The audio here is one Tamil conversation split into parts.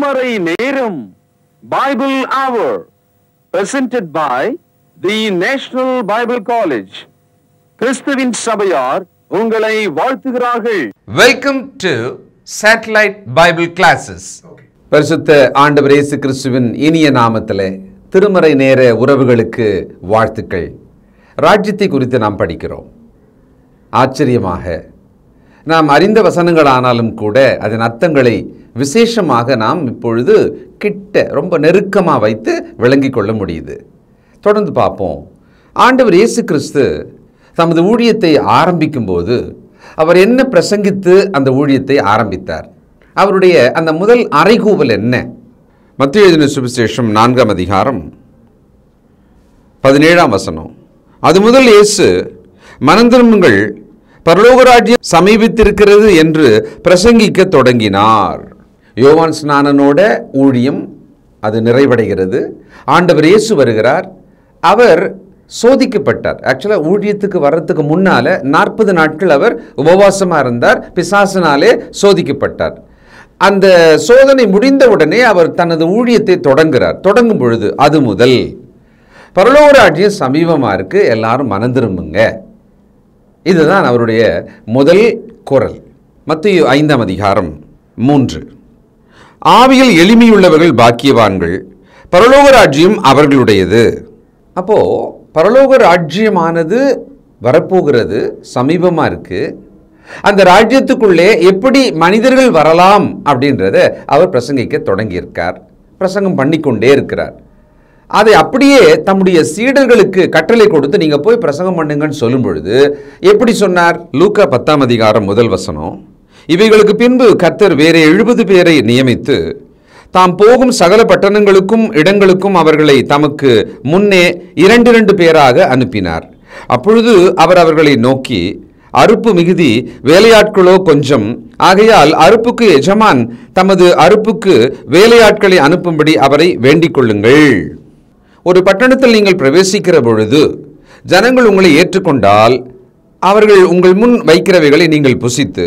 திருமறை நேரம் Bible Hour presented by the National Bible College. கிறிஸ்துவின் சபையார் உங்களை வாழ்த்துகிறார்கள். Welcome to Satellite Bible Classes. பரிசுத்த ஆண்டவர் இயேசு கிறிஸ்துவின் இனிய நாமத்திலே திருமறை நேர உறவுகளுக்கு வாழ்த்துக்கள். ராஜ்யத்தை குறித்து நாம் படிக்கிறோம். ஆச்சரியமாக நாம் அறிந்த வசனங்கள் ஆனாலும் கூட அதன் அர்த்தங்களை விசேஷமாக நாம் இப்பொழுது ரொம்ப நெருக்கமாக வைத்து விளங்கி கொள்ள முடியுது. தொடர்ந்து பார்ப்போம். ஆண்டவர் இயேசு கிறிஸ்து தமது ஊழியத்தை ஆரம்பிக்கும் போது அவர் என்ன பிரசங்கித்து அந்த ஊழியத்தை ஆரம்பித்தார்? அவருடைய அந்த முதல் அறைகூவல் என்ன? மத்தேயு எழுதின சுவிசேஷம் 4ஆம் அதிகாரம் 17ஆம் வசனம். அது முதல் இயேசு, மனந்திரும்புங்கள், பரலோக ராஜ்யம் சமீபித்திருக்கிறது என்று பிரசங்கிக்க தொடங்கினார். யோவான் ஸ்நானனோட ஊழியம் அது நிறைவடைகிறது. ஆண்டவர் இயேசு வருகிறார். அவர் சோதிக்கப்பட்டார். ஆக்சுவலாக ஊழியத்துக்கு வர்றதுக்கு முன்னால் 40 நாட்கள் அவர் உபவாசமாக இருந்தார். பிசாசினாலே சோதிக்கப்பட்டார். அந்த சோதனை முடிந்தவுடனே அவர் தனது ஊழியத்தை தொடங்கும் பொழுது அது முதல் பரலோக ராஜ்யம் சமீபமாக இருக்கு, எல்லாரும் மனந்திரும்புங்க. இதுதான் அவருடைய முதல் குரல். மத்தேயு 5ஆம் அதிகாரம் 3. ஆவியில் எளிமையுள்ளவர்கள் பாக்கியவான்கள், பரலோக ராஜ்யம் அவர்களுடையது. அப்போ பரலோக ராஜ்யமானது வரப்போகிறது, சமீபமாக இருக்கு. அந்த ராஜ்யத்துக்குள்ளே எப்படி மனிதர்கள் வரலாம் அப்படின்றத அவர் பிரசங்கிக்க தொடங்கியிருக்கார். பிரசங்கம் பண்ணிக்கொண்டே இருக்கிறார். அதை அப்படியே தம்முடைய சீடர்களுக்கு கட்டளை கொடுத்து நீங்கள் போய் பிரசங்கம் பண்ணுங்கன்னு சொல்லும் பொழுது எப்படி சொன்னார்? லூக்கா 10ஆம் அதிகாரம் முதல் வசனம். இவைகளுக்கு பின்பு கர்த்தர் வேறு 70 பேரை நியமித்து தாம் போகும் சகல பட்டணங்களுக்கும் இடங்களுக்கும் அவர்களை தமக்கு முன்னே 2 பேராக அனுப்பினார். அப்பொழுது அவர் அவர்களை நோக்கி, அறுப்பு மிகுதி, வேலையாட்களோ கொஞ்சம். ஆகையால் அறுப்புக்கு எஜமான் தமது அறுப்புக்கு வேலையாட்களை அனுப்பும்படி அவரை வேண்டிக் கொள்ளுங்கள். ஒரு பட்டணத்தில் நீங்கள் பிரவேசிக்கிற பொழுது ஜனங்கள் உங்களை ஏற்றுக்கொண்டால் அவர்கள் உங்கள் முன் வைக்கிறவைகளை நீங்கள் புசித்து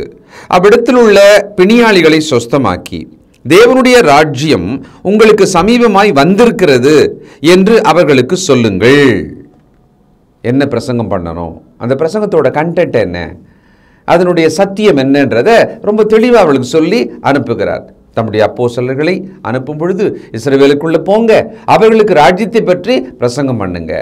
அவ்விடத்தில் உள்ள பிணியாளிகளை சொஸ்தமாக்கி தேவனுடைய ராஜ்யம் உங்களுக்கு சமீபமாய் வந்திருக்கிறது என்று அவர்களுக்கு சொல்லுங்கள். என்ன பிரசங்கம் பண்ணணும்? அந்த பிரசங்கத்தோட கண்டென்ட் என்ன, அதனுடைய சத்தியம் என்னன்றதை ரொம்ப தெளிவாக அவர்களுக்கு சொல்லி அனுப்புகிறார். தம்முடைய அப்போஸ்தலர்களை அனுப்பும் பொழுது இஸ்ரவேலுக்குள்ள போங்க, அவர்களுக்கு ராஜ்யத்தை பற்றி பிரசங்கம் பண்ணுங்க.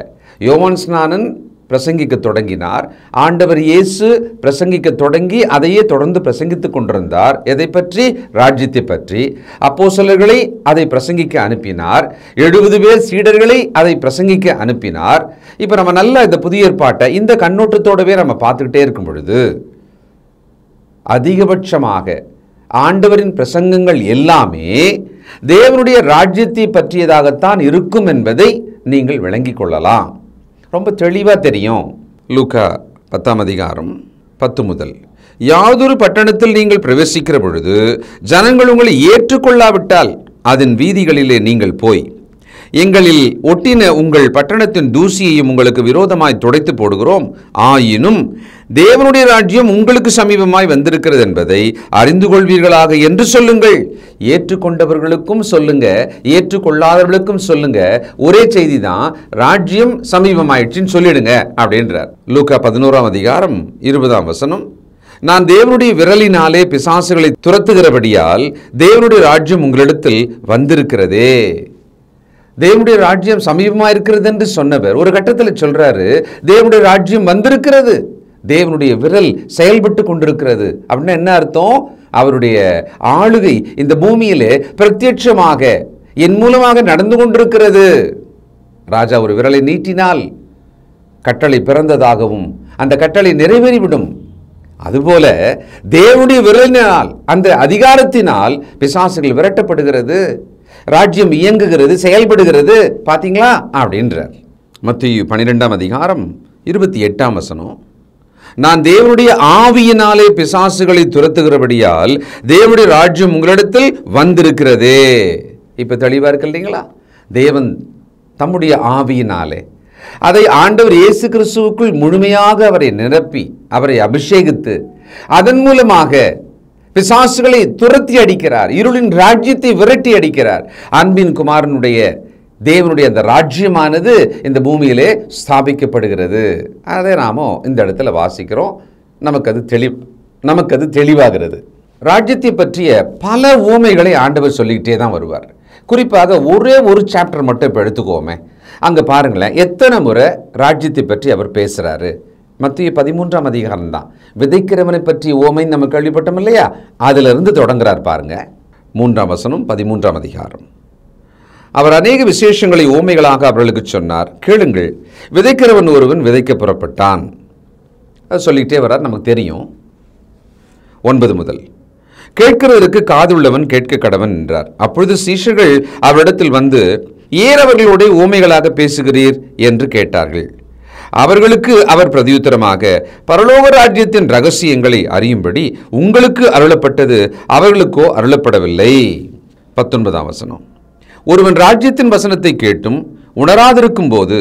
யோவான் ஸ்நானன் பிரசங்கிக்க தொடங்கினார். ஆண்டவர் இயேசு பிரசங்கிக்க தொடங்கி அதையே தொடர்ந்து பிரசங்கித்துக் கொண்டிருந்தார். எதை பற்றி? ராஜ்யத்தை பற்றி. அப்போஸ்தலர்களை அதை பிரசங்கிக்க அனுப்பினார். 70 பேர் சீடர்களை அதை பிரசங்கிக்க அனுப்பினார். இப்போ நம்ம நல்லா இந்த புதிய ஏற்பாட்டை இந்த கண்ணோட்டத்தோடவே நம்ம பார்த்துக்கிட்டே இருக்கும் பொழுது அதிகபட்சமாக ஆண்டவரின் பிரசங்கங்கள் எல்லாமே தேவனுடைய ராஜ்யத்தை பற்றியதாகத்தான் இருக்கும் என்பதை நீங்கள் விளங்கிக் கொள்ளலாம். ரொம்ப தெளிவாக தெரியும். லூக்கா 10ஆம் அதிகாரம் 10 முதல். யாதொரு பட்டணத்தில் நீங்கள் பிரவேசிக்கிற பொழுது ஜனங்கள் உங்களை ஏற்றுக்கொள்ளாவிட்டால் அதன் வீதிகளிலே நீங்கள் போய் எங்களில் ஒட்டின உங்கள் பட்டணத்தின் தூசியையும் உங்களுக்கு விரோதமாய் துடைத்து போடுகிறோம். ஆயினும் தேவனுடைய ராஜ்யம் உங்களுக்கு சமீபமாய் வந்திருக்கிறது என்பதை அறிந்து கொள்வீர்களாக என்று சொல்லுங்கள். ஏற்றுக்கொண்டவர்களுக்கும் சொல்லுங்க, ஏற்றுக்கொள்ளாதவர்களுக்கும் சொல்லுங்க. ஒரே செய்தி தான், ராஜ்யம் சமீபமாயிடுச்சுன்னு சொல்லிடுங்க அப்படின்றார். லூக்கா 11ஆம் அதிகாரம் 20ஆம் வசனம். நான் தேவனுடைய விரலினாலே பிசாசுகளை துரத்துகிறபடியால் தேவனுடைய ராஜ்யம் உங்களிடத்தில் வந்திருக்கிறதே. தேவனுடைய ராஜ்யம் சமீபமாக இருக்கிறது என்று சொன்னவர் ஒரு கட்டத்தில் சொல்றாரு, தேவனுடைய ராஜ்யம் வந்திருக்கிறது, தேவனுடைய விரல் செயல்பட்டு கொண்டிருக்கிறது. அப்படின்னா என்ன அர்த்தம்? அவருடைய ஆளுகை இந்த பூமியிலே பிரத்யட்சமாக என் மூலமாக நடந்து கொண்டிருக்கிறது. ராஜா ஒரு விரலை நீட்டினால் கட்டளை பிறந்ததாகவும் அந்த கட்டளை நிறைவேறிவிடும். அதுபோல தேவனுடைய விரலினால், அந்த அதிகாரத்தினால் பிசாசுகள் விரட்டப்படுகிறது, ராஜ்யம் இயங்குகிறது, செயல்படுகிறது. பார்த்தீங்களா அப்படின்றார். மத்தேயு 12ஆம் அதிகாரம் 28ஆம் வசனம். நான் தேவனுடைய ஆவியினாலே பிசாசுகளை துரத்துகிறபடியால் தேவனுடைய ராஜ்யம் உங்களிடத்தில் வந்திருக்கிறதே. இப்போ தெளிவாக இருக்கு இல்லைங்களா? தேவன் தம்முடைய ஆவியினாலே அதை ஆண்டவர் இயேசு கிறிஸ்துவுக்குள் முழுமையாக அவரை நிரப்பி அவரை அபிஷேகித்து அதன் மூலமாக பிசாசுகளை துரத்தி அடிக்கிறார், இருளின் ராஜ்யத்தை விரட்டி அடிக்கிறார். அன்பின் குமாரனுடைய தேவனுடைய அந்த ராஜ்யமானது இந்த பூமியிலே ஸ்தாபிக்கப்படுகிறது. அதை நாம இந்த இடத்துல வாசிக்கிறோம். நமக்கு அது தெளிவாகிறது. ராஜ்யத்தை பற்றிய பல ஊமைகளை ஆண்டவர் சொல்லிக்கிட்டே தான் வருவார். குறிப்பாக ஒரே ஒரு சாப்டர் மட்டும் இப்போ எடுத்துக்கோமே. அங்கே பாருங்களேன், எத்தனை முறை ராஜ்யத்தை பற்றி அவர் பேசுகிறாரு. மத்திய 13ஆம் அதிகாரம் தான் விதைக்கிறவனை பற்றி ஓமை நம்ம கேள்விப்பட்டோம் இல்லையா? அதிலிருந்து தொடங்குறார் பாருங்க. 3ஆம் வசனம் 13ஆம் அதிகாரம். அவர் அநேக விசேஷங்களை ஓமைகளாக அவர்களுக்கு சொன்னார். கேளுங்கள், விதைக்கிறவன் ஒருவன் விதைக்க புறப்பட்டான். அது சொல்லிக்கிட்டே வர்றார், நமக்கு தெரியும். 9 முதல், கேட்கிறவருக்கு காதுள்ளவன் கேட்க கடவன் என்றார். அப்பொழுது சீஷர்கள் அவரிடத்தில் வந்து, ஏன் அவர்களோட ஊமைகளாக பேசுகிறீர் என்று கேட்டார்கள். அவர்களுக்கு அவர் பிரதியுத்தரமாக, பரலோக ராஜ்யத்தின் ரகசியங்களை அறியும்படி உங்களுக்கு அருளப்பட்டது, அவர்களுக்கோ அருளப்படவில்லை. 19ஆம் வசனம். ஒருவன் ராஜ்யத்தின் வசனத்தை கேட்டும் உணராதிருக்கும் போது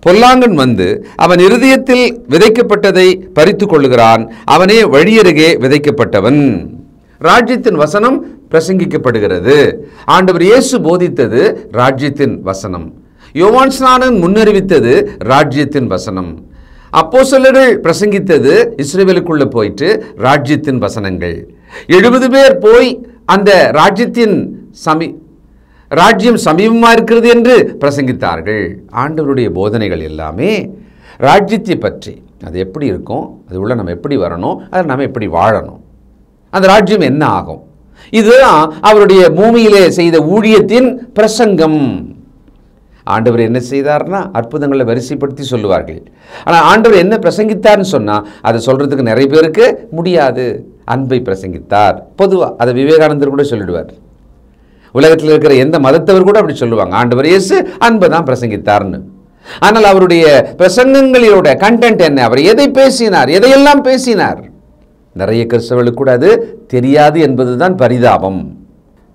பொல்லாங்கன் வந்து அவன் இருதயத்தில் விதைக்கப்பட்டதை பறித்து கொள்ளுகிறான். அவனே வழியருகே விதைக்கப்பட்டவன். ராஜ்யத்தின் வசனம் பிரசங்கிக்கப்படுகிறது. ஆண்டவர் இயேசு போதித்தது ராஜ்யத்தின் வசனம். யோவான் ஸ்நானன் முன்னறிவித்தது ராஜ்யத்தின் வசனம். அப்போஸ்தலர்கள் பிரசங்கித்தது இஸ்ரவேலுக்குள்ள போயிட்டு ராஜ்யத்தின் வசனங்கள். 70 பேர் போய் அந்த ராஜ்யம் சமீபமா இருக்கிறது என்று பிரசங்கித்தார்கள். ஆண்டவருடைய போதனைகள் எல்லாமே ராஜ்யத்தை பற்றி, அது எப்படி இருக்கும், அது உள்ள நம்ம எப்படி வரணும், அதை நம்ம எப்படி வாழணும், அந்த ராஜ்யம் என்ன ஆகும், இதுதான் அவருடைய பூமியிலே செய்த ஊழியத்தின் பிரசங்கம். ஆண்டவர் என்ன செய்தார்னா அற்புதங்களை வரிசைப்படுத்தி சொல்லுவார்கள். ஆனால் ஆண்டவர் என்ன பிரசங்கித்தார்னு சொன்னால் அதை சொல்கிறதுக்கு நிறைய பேருக்கு முடியாது. அன்பை பிரசங்கித்தார். பொதுவாக அதை விவேகானந்தர் கூட சொல்லிடுவார். உலகத்தில் இருக்கிற எந்த மதத்தவர் கூட அப்படி சொல்லுவாங்க, ஆண்டவர் இயேசு அன்பை தான் பிரசங்கித்தார்னு. ஆனால் அவருடைய பிரசங்கங்களோட கண்டென்ட் என்ன, அவர் எதை பேசினார், எதையெல்லாம் பேசினார், நிறைய கிறிஸ்தவர்களுக்கு கூட அது தெரியாது என்பதுதான் பரிதாபம்.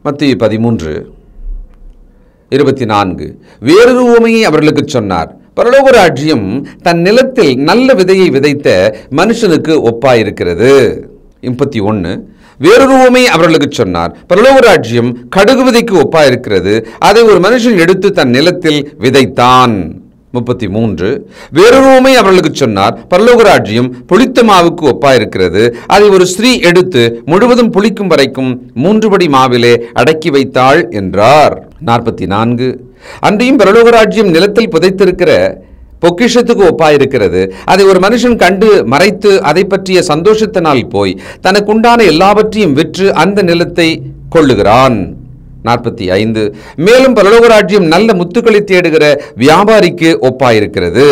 மத்திய 13:24. வேறொரு உவமையை அவர்களுக்கு சொன்னார். பரலோக ராஜ்யம் தன் நிலத்தில் நல்ல விதையை விதைத்த மனுஷனுக்கு ஒப்பாயிருக்கிறது. 31. வேறொரு உவமை அவர்களுக்கு சொன்னார். பரலோக ராஜ்யம் கடுகு விதைக்கு ஒப்பாயிருக்கிறது. அதை ஒரு மனுஷன் எடுத்து தன் நிலத்தில் விதைத்தான். 33. வேறொரு உவமை அவர்களுக்கு சொன்னார். பரலோக ராஜ்யம் புளித்த மாவுக்கு ஒப்பாயிருக்கிறது. அதை ஒரு ஸ்திரீ எடுத்து முழுவதும் புளிக்கும் வரைக்கும் 3 படி மாவிலே அடக்கி வைத்தாள் என்றார். 44. அன்றையும் பரலோக ராஜ்யம் நிலத்தில் புதைத்திருக்கிற பொக்கிஷத்துக்கு ஒப்பாயிருக்கிறது. அதை ஒரு மனுஷன் கண்டு மறைத்து அதை பற்றிய சந்தோஷத்தினால் போய் தனக்குண்டான எல்லாவற்றையும் விற்று அந்த நிலத்தை கொள்ளுகிறான். 45. மேலும் பரலோக ராஜ்யம் நல்ல முத்துக்களை தேடுகிற வியாபாரிக்கு ஒப்பாயிருக்கிறது.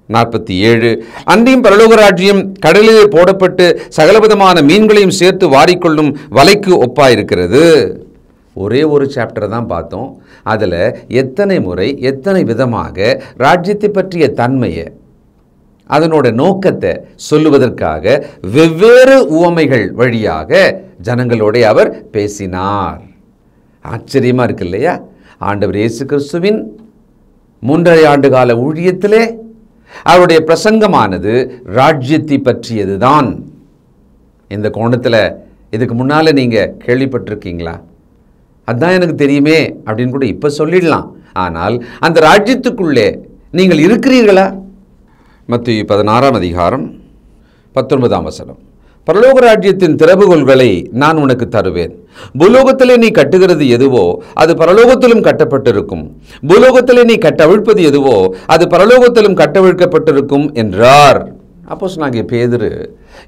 47. அன்றையும் பரலோக ராஜ்யம் கடலிலே போடப்பட்டு சகலவிதமான மீன்களையும் சேர்த்து வாரிக்கொள்ளும் வலைக்கு ஒப்பாயிருக்கிறது. ஒரே ஒரு சாப்டர் தான் பார்த்தோம். அதில் எத்தனை முறை எத்தனை விதமாக ராஜ்யத்தை பற்றிய தன்மையை, அதனோட நோக்கத்தை சொல்லுவதற்காக வெவ்வேறு உவமைகள் வழியாக ஜனங்களோட அவர் பேசினார். ஆச்சரியமா இருக்கு இல்லையா? ஆண்டவர் இயேசு கிறிஸ்துவின் 3.5 ஆண்டு கால ஊழியத்திலே அவருடைய பிரசங்கமானது ராஜ்யத்தை பற்றியது தான். இந்த கோணத்தில் இதுக்கு முன்னால நீங்க கேள்விப்பட்டிருக்கீங்களா? அதுதான் எனக்கு தெரியுமே அப்படின்னு கூட இப்போ சொல்லிடலாம். ஆனால் அந்த ராஜ்யத்துக்குள்ளே நீங்கள் இருக்கிறீர்களா? மத்திய 16ஆம் அதிகாரம் 19ஆம் வசனம். பரலோக ராஜ்யத்தின் திறவுகோல்களை நான் உனக்கு தருவேன். பூலோகத்திலே நீ கட்டுகிறது எதுவோ அது பரலோகத்திலும் கட்டப்பட்டிருக்கும். பூலோகத்திலே நீ கட்டவிழ்ப்பது எதுவோ அது பரலோகத்திலும் கட்டவிழ்க்கப்பட்டிருக்கும் என்றார். அப்போஸ்தலனாகிய பேதுரு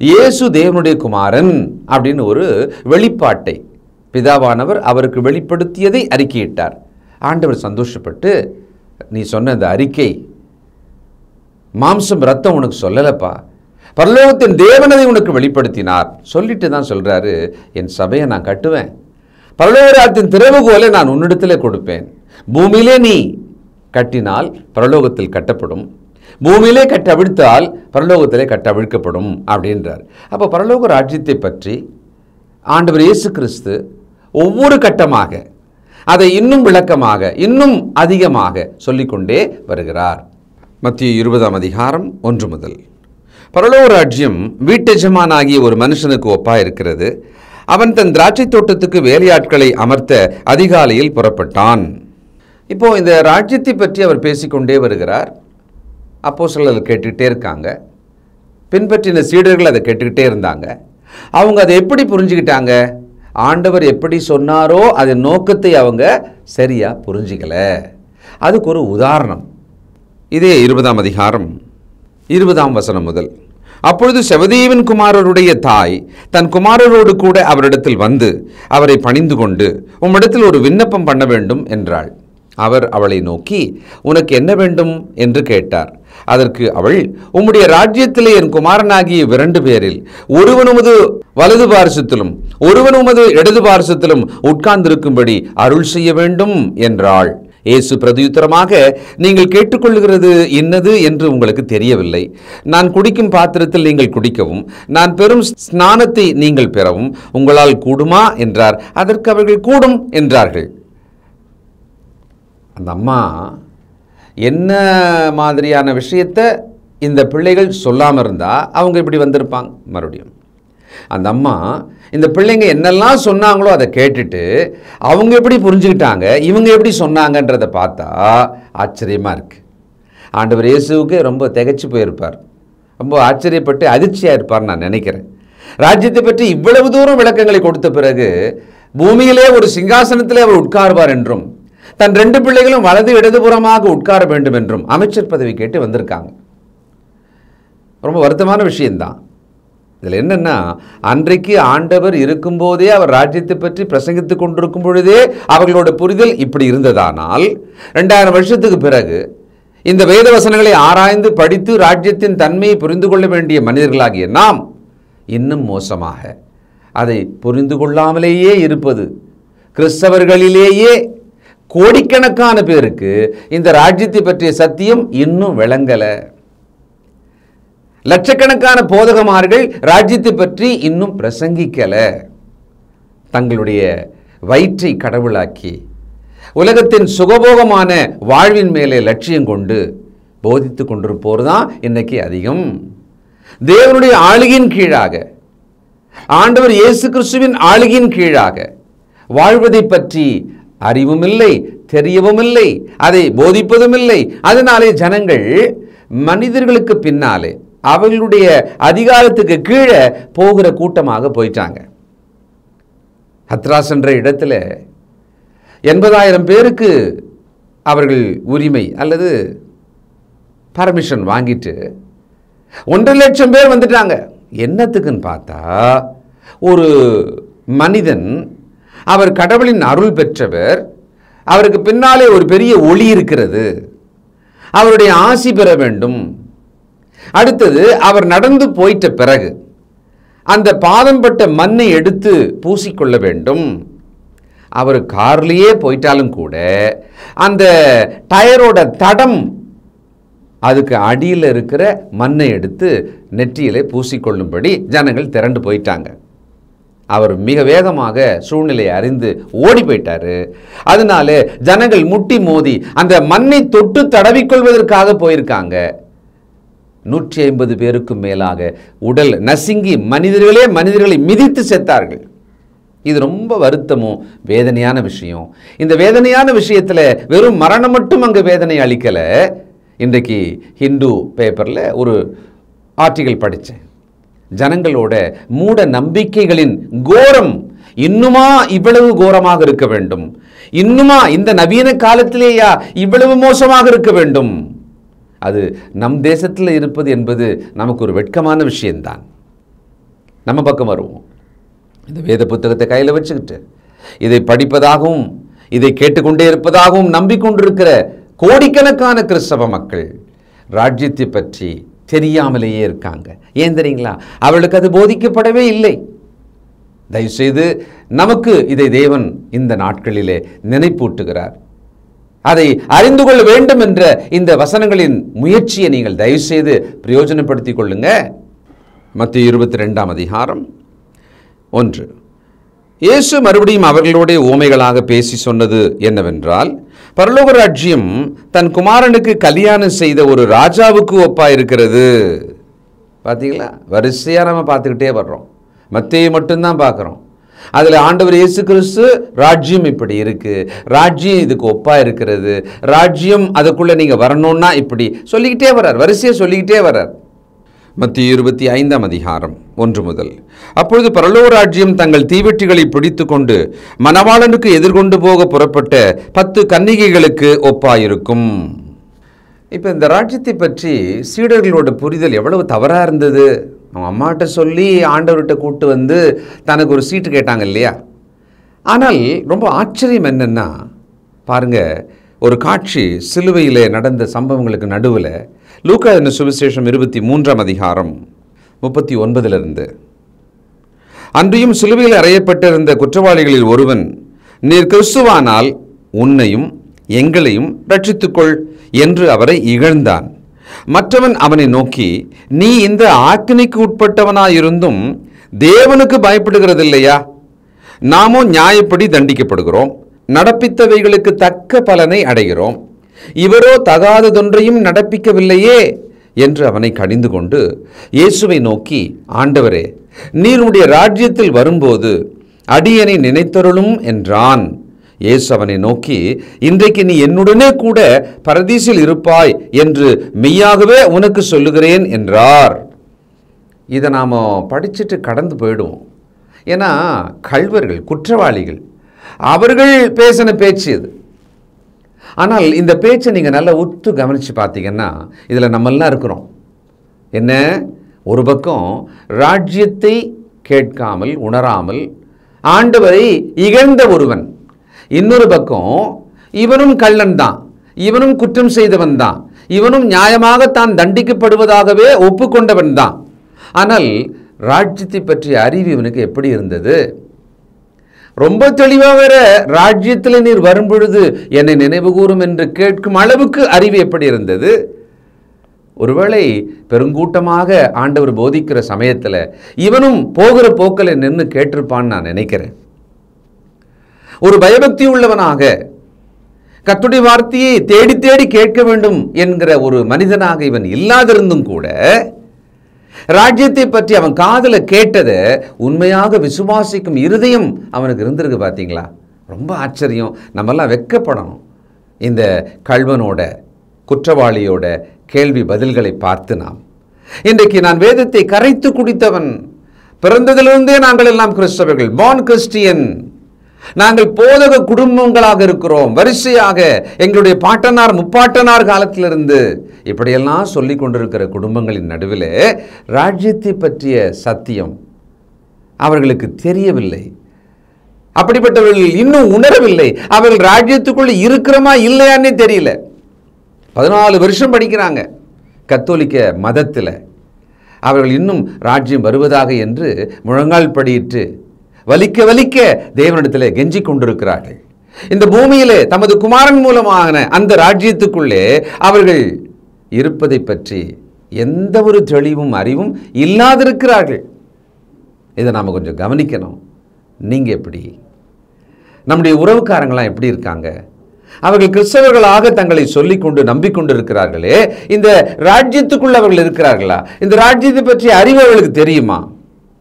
இயேசு தேவனுடைய குமாரன் அப்படின்னு ஒரு வெளிப்பாட்டை பிதாவானவர் அவருக்கு வெளிப்படுத்தியதை அறிக்கையிட்டார். ஆண்டவர் சந்தோஷப்பட்டு, நீ சொன்ன அந்த அறிக்கை மாம்சம் ரத்தம் உனக்கு சொல்லலப்பா, பரலோகத்தின் தேவனதை உனக்கு வெளிப்படுத்தினார். சொல்லிட்டு தான் சொல்றாரு, என் சபையை நான் கட்டுவேன், பரலோக ராஜ்யத்தின் திறவுகோலை நான் உன்னிடத்திலே கொடுப்பேன். பூமியிலே நீ கட்டினால் பரலோகத்தில் கட்டப்படும், பூமியிலே கட்டவிழ்த்தால் பரலோகத்திலே கட்டவிழ்க்கப்படும் அப்படின்றார். அப்போ பரலோக ராஜ்யத்தை பற்றி ஆண்டவர் இயேசு கிறிஸ்து ஒவ்வொரு கட்டமாக அதை இன்னும் விளக்கமாக இன்னும் அதிகமாக சொல்லிக்கொண்டே வருகிறார். மத்திய 20ஆம் அதிகாரம் 1 முதல். பரலோக ராஜ்யம் வீட்டெஜமானாகிய ஒரு மனுஷனுக்கு ஒப்பாயிருக்கிறது. அவன் தன் திராட்சை தோட்டத்துக்கு வேலையாட்களை அமர்த்த அதிகாலையில் புறப்பட்டான். இப்போ இந்த ராஜ்யத்தை பற்றி அவர் பேசிக்கொண்டே வருகிறார். அப்போஸ்தலர்கள் கேட்டுக்கிட்டே இருக்காங்க. பின்பற்றின சீடர்கள் அதை கேட்டுக்கிட்டே இருந்தாங்க. அவங்க அதை எப்படி புரிஞ்சுக்கிட்டாங்க? ஆண்டவர் எப்படி சொன்னாரோ அதன் நோக்கத்தை அவங்க சரியா புரிஞ்சிக்கல. அதுக்கு ஒரு உதாரணம். இதே 20ஆம் அதிகாரம் 20ஆம் வசனம் முதல். அப்பொழுது செபதேயுவின் குமாரருடைய தாய் தன் குமாரரோடு கூட அவரிடத்தில் வந்து அவரை பணிந்து கொண்டு, உம்மிடத்தில் ஒரு விண்ணப்பம் பண்ண வேண்டும் என்றாள். அவர் அவளை நோக்கி, உனக்கு என்ன வேண்டும் என்று கேட்டார். அதற்கு அவள், உம்முடைய ராஜ்யத்திலே என் குமாரனாகிய 2 பேரில் ஒருவன் உமது வலது பார்சத்திலும் ஒருவன் உமது இடது பார்சத்திலும் உட்கார்ந்திருக்கும்படி அருள் செய்ய வேண்டும் என்றாள். இயேசு பிரதியுத்தரமாக, நீங்கள் கேட்டுக்கொள்ளுகிறது இன்னது என்று உங்களுக்கு தெரியவில்லை. நான் குடிக்கும் பாத்திரத்தில் நீங்கள் குடிக்கவும், நான் பெறும் ஸ்நானத்தை நீங்கள் பெறவும் உங்களால் கூடுமா என்றார். அதற்கு அவர்கள் கூடும் என்றார்கள். அந்த அம்மா என்ன மாதிரியான விஷயத்தை இந்த பிள்ளைகள் சொல்லாமல் இருந்தால் அவங்க இப்படி வந்திருப்பாங்க. மறுபடியும் அந்த அம்மா இந்த பிள்ளைங்க என்னெல்லாம் சொன்னாங்களோ அதை கேட்டுட்டு அவங்க எப்படி புரிஞ்சுக்கிட்டாங்க, இவங்க எப்படி சொன்னாங்கன்றதை பார்த்தா ஆச்சரியமாக இருக்குது. ஆண்டவர் இயேசுவுக்கு ரொம்ப திகைச்சு போயிருப்பார், ரொம்ப ஆச்சரியப்பட்டு அதிர்ச்சியாக இருப்பார் நான் நினைக்கிறேன். ராஜ்யத்தை பற்றி இவ்வளவு தூரம் விளக்கங்களை கொடுத்த பிறகு பூமியிலே ஒரு சிங்காசனத்திலே அவர் உட்கார்வார் என்றும் தன் 2 பிள்ளைகளும் வலது இடதுபுறமாக உட்கார வேண்டும் என்றும் அமைச்சர் பதவி கேட்டு வந்திருக்காங்க. ரொம்ப வருத்தமான விஷயம்தான். இதில் என்னன்னா, அன்றைக்கு ஆண்டவர் இருக்கும்போதே அவர் ராஜ்யத்தை பற்றி பிரசங்கித்துக் கொண்டிருக்கும் பொழுதே அவர்களோட புரிதல் இப்படி இருந்ததானால், 2000 வருஷத்துக்கு பிறகு இந்த வேத வசனங்களை ஆராய்ந்து படித்து ராஜ்யத்தின் தன்மையை புரிந்து கொள்ள வேண்டிய மனிதர்களாகிய நாம் இன்னும் மோசமாக அதை புரிந்து கொள்ளாமலேயே இருப்பது. கிறிஸ்தவர்களிலேயே கோடிக்கணக்கான பேருக்கு இந்த ராஜ்யத்தை பற்றிய சத்தியம் இன்னும் விளங்கலை. லட்சக்கணக்கான போதகமார்கள் ராஜ்யத்தை பற்றி இன்னும் பிரசங்கிக்கல. தங்களுடைய வயிற்றை கடவுளாக்கி உலகத்தின் சுகபோகமான வாழ்வின் மேலே லட்சியம் கொண்டு போதித்து கொண்டிருப்போர் தான் இன்னைக்கு அதிகம். தேவனுடைய ஆளுகையின் கீழாக, ஆண்டவர் இயேசு கிறிஸ்துவின் ஆளுகையின் கீழாக வாழ்வதை பற்றி அறிவும் இல்லை, தெரியவும் இல்லை, அதை போதிப்பதும் இல்லை. அதனாலே ஜனங்கள் மனிதர்களுக்கு பின்னாலே அவர்களுடைய அதிகாரத்துக்கு கீழே போகிற கூட்டமாக போயிட்டாங்க. ஹத்ராஸ் என்ற இடத்துல 80,000 பேருக்கு அவர்கள் உரிமை அல்லது பர்மிஷன் வாங்கிட்டு 1.5 லட்சம் பேர் வந்துட்டாங்க. என்னத்துக்குன்னு பார்த்தா, ஒரு மனிதன், அவர் கடவுளின் அருள் பெற்றவர், அவருக்கு பின்னாலே ஒரு பெரிய ஒளி இருக்கிறது, அவருடைய ஆசி பெற வேண்டும். அடுத்தது, அவர் நடந்து போயிட்ட பிறகு அந்த பாதம் பட்ட மண்ணை எடுத்து பூசிக்கொள்ள வேண்டும். அவர் கார்லேயே போயிட்டாலும் கூட அந்த டயரோட தடம், அதுக்கு அடியில் இருக்கிற மண்ணை எடுத்து நெற்றியிலே பூசிக்கொள்ளும்படி ஜனங்கள் திரண்டு போயிட்டாங்க. அவர் மிக வேகமாக சூழ்நிலையை அறிந்து ஓடி போயிட்டாரு. அதனால ஜனங்கள் முட்டி மோதி அந்த மண்ணை தொட்டு தடவிக்கொள்வதற்காக போயிருக்காங்க. 150 பேருக்கும் மேலாக உடல் நசுங்கி மனிதர்களை மிதித்து செத்தார்கள். இது ரொம்ப வருத்தமும் வேதனையான விஷயம். இந்த வேதனையான விஷயத்தில் வெறும் மரணம் மட்டும் அங்கே வேதனை அளிக்கலை. இன்றைக்கு ஹிந்து பேப்பரில் ஒரு ஆர்டிகல் படித்தேன். ஜனங்களோட மூட நம்பிக்கைகளின் கோரம் இன்னுமா இவ்வளவு கோரமாக இருக்க வேண்டும்? இன்னுமா இந்த நவீன காலத்திலேயா இவ்வளவு மோசமாக இருக்க வேண்டும்? அது நம் தேசத்தில் இருப்பது என்பது நமக்கு ஒரு வெட்கமான விஷயம்தான். நம்ம பக்கம் வருவோம். இந்த வேத புத்தகத்தை கையில் வச்சுக்கிட்டு இதை படிப்பதாகவும் இதை கேட்டுக்கொண்டே இருப்பதாகவும் நம்பிக்கொண்டிருக்கிற கோடிக்கணக்கான கிறிஸ்தவ மக்கள் ராஜ்யத்தை பற்றி தெரியாமலேயே இருக்காங்க. ஏன் தெரியுங்களா? அவர்களுக்கு அது போதிக்கப்படவே இல்லை. தயவுசெய்து நமக்கு இதை தேவன் இந்த நாட்களிலே நினைப்பூட்டுகிறார். அதை அறிந்து கொள்ள வேண்டும் என்ற இந்த வசனங்களின் முயற்சியை நீங்கள் தயவுசெய்து பிரயோஜனப்படுத்திக் கொள்ளுங்க. மத்தேயு 22ஆம் அதிகாரம் 1. இயேசு மறுபடியும் அவர்களோட உவமைகளாக பேசி சொன்னது என்னவென்றால், பரலோக ராஜ்யம் தன் குமாரனுக்கு கல்யாணம் செய்த ஒரு ராஜாவுக்கு ஒப்பாயிருக்கிறது. பார்த்தீங்களா? வரிசையாக நம்ம பார்த்துக்கிட்டே வர்றோம். மத்தேயு மட்டும்தான் பார்க்குறோம். அதில் ஆண்டவர் இயேசு கிறிஸ்து ராஜ்யம் இப்படி இருக்கு, ராஜ்யம் இதுக்கு ஒப்பா இருக்கிறது, ராஜ்யம் அதுக்குள்ள நீங்க வரணும்னா இப்படி சொல்லிக்கிட்டே வர்றார், வரிசையை சொல்லிக்கிட்டே வர்றார். மத்திய 25 அதிகாரம் 1 முதல். அப்பொழுது பரலோக ராஜ்யம் தங்கள் தீவெட்டிகளை பிடித்து கொண்டு மணவாளனுக்கு எதிர்கொண்டு போக புறப்பட்ட 10 கன்னிகைகளுக்கு ஒப்பாயிருக்கும். இப்போ இந்த ராஜ்யத்தை பற்றி சீடர்களோட புரிதல் எவ்வளவு தவறாக இருந்தது. அவங்க அம்மாட்ட சொல்லி ஆண்டவர்கிட்ட கூட்டு வந்து தனக்கு ஒரு சீட்டு கேட்டாங்க இல்லையா. ஆனால் ரொம்ப ஆச்சரியம் என்னென்னா பாருங்க, ஒரு காட்சி சிலுவையில் நடந்த சம்பவங்களுக்கு நடுவில் லூக்கா எழுதின சுவிசேஷம் 23 அதிகாரம் 39 அன்றியும் சிலுவையில் அறையப்பட்டிருந்த குற்றவாளிகளில் ஒருவன், நீர் கிறிஸ்துவானால் உன்னையும் எங்களையும் ரட்சித்துக்கொள் என்று அவரை இகழ்ந்தான். மற்றவன் அவனை நோக்கி, நீ இந்த ஆக்கினைக்கு உட்பட்டவனாயிருந்தும் தேவனுக்கு பயப்படுகிறதில்லையா? நாமோ நியாயப்படி தண்டிக்கப்படுகிறோம், நடப்பித்தவைகளுக்கு தக்க பலனை அடைகிறோம், இவரோ தகாததொன்றையும் நடப்பிக்கவில்லையே என்று அவனை கடிந்து கொண்டு இயேசுவை நோக்கி, ஆண்டவரே, நீர் உம்முடைய ராஜ்யத்தில் வரும்போது அடியனை நினைத்தருளும் என்றான். இயேசு அவனை நோக்கி, இன்றைக்கு நீ என்னுடனே கூட பரதீசில் இருப்பாய் என்று மெய்யாகவே உனக்கு சொல்லுகிறேன் என்றார். இதை நாம் படிச்சுட்டு கடந்து போயிடுவோம். ஏன்னா கள்வர்கள், குற்றவாளிகள், அவர்கள் பேசின பேச்சு இது. ஆனால் இந்த பேச்சை நீங்கள் நல்லா உத்து கவனித்து பார்த்தீங்கன்னா இதில் நம்மெல்லாம் இருக்கிறோம். என்ன, ஒரு பக்கம் ராஜ்யத்தை கேட்காமல் உணராமல் ஆண்டவரை இகழ்ந்த ஒருவன், இன்னொரு பக்கம் இவனும் கள்ளன் தான், இவனும் குற்றம் செய்தவன் தான், இவனும் நியாயமாக தான் தண்டிக்கப்படுவதாகவே ஒப்புக்கொண்டவன் தான். ஆனால் ராஜ்யத்தை பற்றிய அறிவு இவனுக்கு எப்படி இருந்தது? ரொம்ப தெளிவாக வேற, ராஜ்யத்தில் நீர் வரும்பொழுது என்னை நினைவு கூறும் என்று கேட்கும் அளவுக்கு அறிவு எப்படி இருந்தது? ஒருவேளை பெருங்கூட்டமாக ஆண்டவர் போதிக்கிற சமயத்தில் இவனும் போகிற போக்கில் நின்று கேட்டிருப்பான்னு நான் நினைக்கிறேன். ஒரு பயபக்தி உள்ளவனாக, கர்த்தருடைய வார்த்தையை தேடி தேடி கேட்க வேண்டும் என்கிற ஒரு மனிதனாக இவன் இல்லாதிருந்தும் கூட ராஜ்யத்தை பற்றி அவன் காதில் கேட்டதை உண்மையாக விசுவாசிக்கும் இருதயம் அவனுக்கு இருந்திருக்கு. பார்த்தீங்களா? ரொம்ப ஆச்சரியம். நம்மெல்லாம் வெட்கப்படணும். இந்த கள்வனோட, குற்றவாளியோட கேள்வி பதில்களை பார்த்து நாம் இன்றைக்கு நான் வேதத்தை கரைத்து குடித்தவன், பிறந்ததிலிருந்தே நாங்கள் எல்லாம் கிறிஸ்தவர்கள், பார்ன் கிறிஸ்டியன், நாங்கள் போதக குடும்பங்களாக இருக்கிறோம், வரிசையாக எங்களுடைய பாட்டனார் முப்பாட்டனார் காலத்திலிருந்து இப்படியெல்லாம் சொல்லி கொண்டிருக்கிற குடும்பங்களின் நடுவில் ராஜ்யத்தை பற்றிய சத்தியம் அவர்களுக்கு தெரியவில்லை. அப்படிப்பட்டவர்கள் இன்னும் உணரவில்லை. அவர்கள் ராஜ்யத்துக்குள்ள இருக்கிறோமா இல்லையான்னே தெரியல. 14 வருஷம் படிக்கிறாங்க கத்தோலிக்க மதத்தில், அவர்கள் இன்னும் ராஜ்யம் வருவதாக என்று முழங்கால் படியிட்டு வலிக்க வலிக்க தேவனிடத்தில் கெஞ்சி கொண்டிருக்கிறார்கள். இந்த பூமியிலே தமது குமாரன் மூலமான அந்த ராஜ்யத்துக்குள்ளே அவர்கள் இருப்பதை பற்றி எந்த ஒரு தெளிவும் அறிவும் இல்லாதிருக்கிறார்கள். இதை நாம் கொஞ்சம் கவனிக்கணும். நீங்கள் எப்படி? நம்முடைய உறவுக்காரங்களாம் எப்படி இருக்காங்க? அவர்கள் கிறிஸ்தவர்களாக தங்களை சொல்லிக்கொண்டு நம்பிக்கொண்டு இருக்கிறார்களே, இந்த ராஜ்யத்துக்குள்ள அவர்கள் இருக்கிறார்களா? இந்த ராஜ்யத்தை பற்றி அறிவு அவர்களுக்கு தெரியுமா?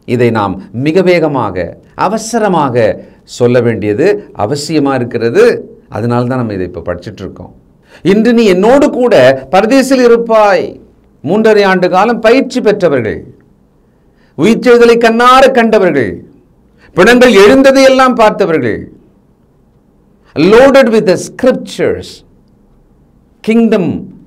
இதை நாம் மிக வேகமாக அவசரமாக சொல்ல வேண்டியது அவசியமாக இருக்கிறது. அதனால்தான் நம்ம இதை இப்போ படிச்சுட்டு இருக்கோம். இன்று நீ என்னோடு கூட பரதேசில் இருப்பாய். 3.5 ஆண்டு காலம் பயிற்சி பெற்றவர்கள், உயிர்த்தெழுதலை கண்ணார கண்டவர்கள், பிணங்கள் எழுந்ததையெல்லாம் பார்த்தவர்கள், loaded with the scriptures, kingdom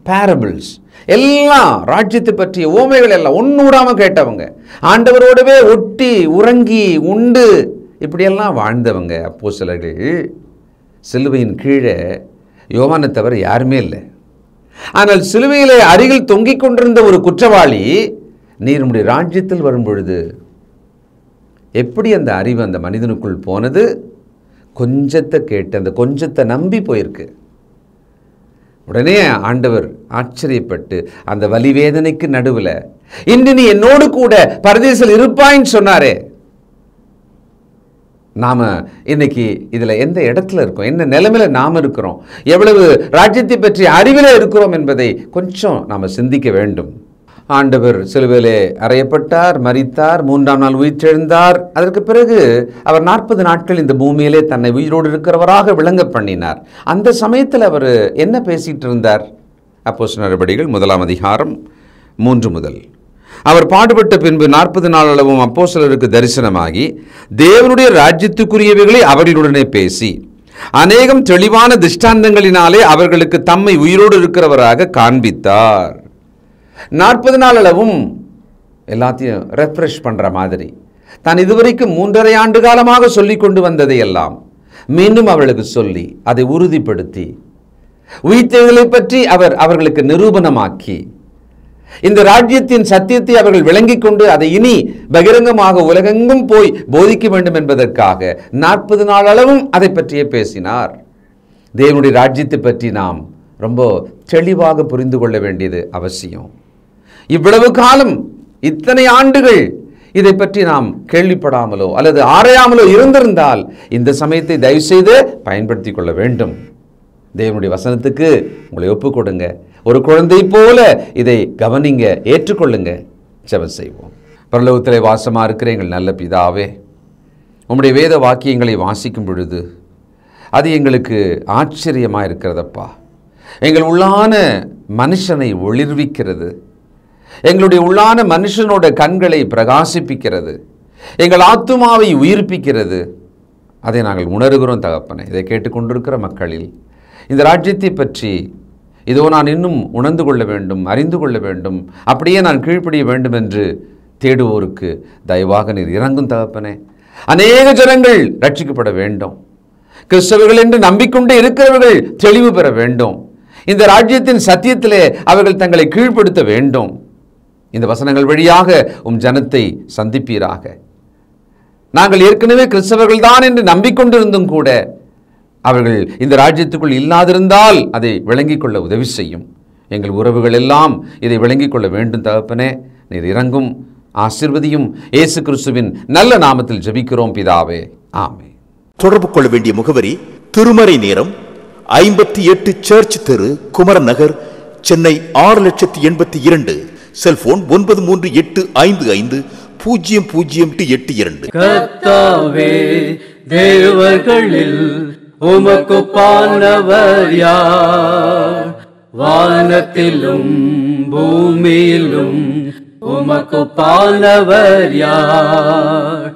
parables, எல்லாம் ராஜ்யத்தை பற்றிய ஓமைகள் எல்லாம் ஒன்று விடாம கேட்டவங்க, ஆண்டவரோடவே ஒட்டி உறங்கி உண்டு இப்படியெல்லாம் வாழ்ந்தவங்க அப்போஸ்தலர்கள். சிலுவையின் கீழே யோவானை தவிர யாருமே இல்லை. ஆனால் சிலுவையிலே அருகில் தொங்கிக் கொண்டிருந்த ஒரு குற்றவாளி, நீர் நம்முடைய ராஜ்யத்தில் வரும்பொழுது எப்படி அந்த அறிவு அந்த மனிதனுக்குள் போனது? கொஞ்சத்தை கேட்டு அந்த கொஞ்சத்தை நம்பி போயிருக்கு. உடனே ஆண்டவர் ஆச்சரியப்பட்டு அந்த வலிவேதனைக்கு நடுவில், இன்று நீ என்னோடு கூட பரதேசில் இருப்பாயின்னு சொன்னாரே. நாம இன்னைக்கு இதுல எந்த இடத்துல இருக்கோம், என்ன நிலைமையில நாம இருக்கிறோம், எவ்வளவு ராஜ்யத்தை பற்றி அறிவில இருக்கிறோம் என்பதை கொஞ்சம் நாம சிந்திக்க வேண்டும். ஆண்டவர் சிலுவையிலே அறையப்பட்டார், மரித்தார், 3ஆம் நாள் உயிர்த்தெழுந்தார். அதற்கு பிறகு அவர் 40 நாட்கள் இந்த பூமியிலே தன்னை உயிரோடு இருக்கிறவராக விளங்க பண்ணினார். அந்த சமயத்தில் அவர் என்ன பேசிட்டு இருந்தார்? அப்போஸ்தலர் நடபடிகள் 1ஆம் அதிகாரம் 3 முதல். அவர் பாடுபட்ட பின்பு 40 நாள் அளவும் அப்போஸ்தலருக்கு தரிசனமாகி தேவனுடைய ராஜ்யத்துக்குரியவைகளை அவர்களுடனே பேசி அநேகம் தெளிவான திஷ்டாந்தங்களினாலே அவர்களுக்கு தம்மை உயிரோடு இருக்கிறவராக காண்பித்தார். 40 நாள் அளவும் எல்லாத்தையும் ரெஃப்ரெஷ் பண்ற மாதிரி தான் இதுவரைக்கும் 3.5 ஆண்டு காலமாக சொல்லி கொண்டு வந்ததை எல்லாம் மீண்டும் அவர்களுக்கு சொல்லி அதை உறுதிப்படுத்தி உயிர்த்தெழுதலை பற்றி அவர்களுக்கு நிரூபணமாக்கி இந்த ராஜ்யத்தின் சத்தியத்தை அவர்கள் விளங்கிக் கொண்டு அதை இனி பகிரங்கமாக உலகெங்கும் போய் போதிக்க வேண்டும் என்பதற்காக 40 நாள் அளவும் அதை பற்றியே பேசினார். தேவனுடைய ராஜ்யத்தை பற்றி நாம் ரொம்ப தெளிவாக புரிந்து கொள்ள வேண்டியது அவசியம். இவ்வளவு காலம், இத்தனை ஆண்டுகள் இதை பற்றி நாம் கேள்விப்படாமலோ அல்லது ஆராயாமலோ இருந்திருந்தால் இந்த சமயத்தை தயவு செய்து பயன்படுத்திக் கொள்ள வேண்டும். தேவனுடைய வசனத்துக்கு உங்களை ஒப்புக் கொடுங்க. ஒரு குழந்தை போல இதை கவனிங்க, ஏற்றுக்கொள்ளுங்க. ஜெபம் செய்வோம். பரலோகத்திலே வாசமா இருக்கிற எங்கள் நல்ல பிதாவே, உம்முடைய வேத வாக்கியங்களை வாசிக்கும் பொழுது அது எங்களுக்கு ஆச்சரியமாக இருக்கிறதப்பா. எங்கள் உள்ளான மனுஷனை ஒளிர்விக்கிறது, எங்களுடைய உள்ளான மனுஷனோட கண்களை பிரகாசிப்பிக்கிறது, எங்கள் ஆத்துமாவை உயிர்ப்பிக்கிறது. அதை நாங்கள் உணர்கிறோம் தகப்பனே. இதை கேட்டுக்கொண்டிருக்கிற மக்களில் இந்த ராஜ்யத்தை பற்றி இதோ நான் இன்னும் உணர்ந்து கொள்ள வேண்டும், அறிந்து கொள்ள வேண்டும், அப்படியே நான் கீழ்ப்படிய வேண்டும் என்று தேடுவோருக்கு தயவாக நீர் இறங்கும் தகப்பனே. அநேக ஜனங்கள் ரட்சிக்கப்பட வேண்டும். கிறிஸ்தவர்கள் என்று நம்பிக்கொண்டு இருக்கிறவர்கள் தெளிவு பெற வேண்டும். இந்த ராஜ்யத்தின் சத்தியத்திலே அவர்கள் தங்களை கீழ்ப்படுத்த வேண்டும். இந்த வசனங்கள் வழியாக உம் ஜனத்தை சந்திப்பீராக. நாங்கள் ஏற்கனவே கிறிஸ்தவர்கள் தான் என்று நம்பிக்கொண்டிருந்தும் கூட அவர்கள் இந்த ராஜ்யத்துக்குள் இல்லாதிருந்தால் அதை விளங்கிக் கொள்ள உதவி செய்யும். எங்கள் உறவுகள் எல்லாம் இதை விளங்கிக் கொள்ள வேண்டும் தகப்பனே. நீர் இறங்கும், ஆசீர்வதியும். இயேசு கிறிஸ்துவின் நல்ல நாமத்தில் ஜெபிக்கிறோம் பிதாவே, ஆமென். தொடர்பு கொள்ள வேண்டிய முகவரி: திருமறை நேரம், 58 சர்ச் தெரு, குமரன் நகர், சென்னை 6,82,000. செல்போன் 9385500882. கர்த்தாவே, தேவர்களில் உமக்குப்பானவர் யார்? வானத்திலும் பூமியிலும் உமக்குப்பானவர் யார்?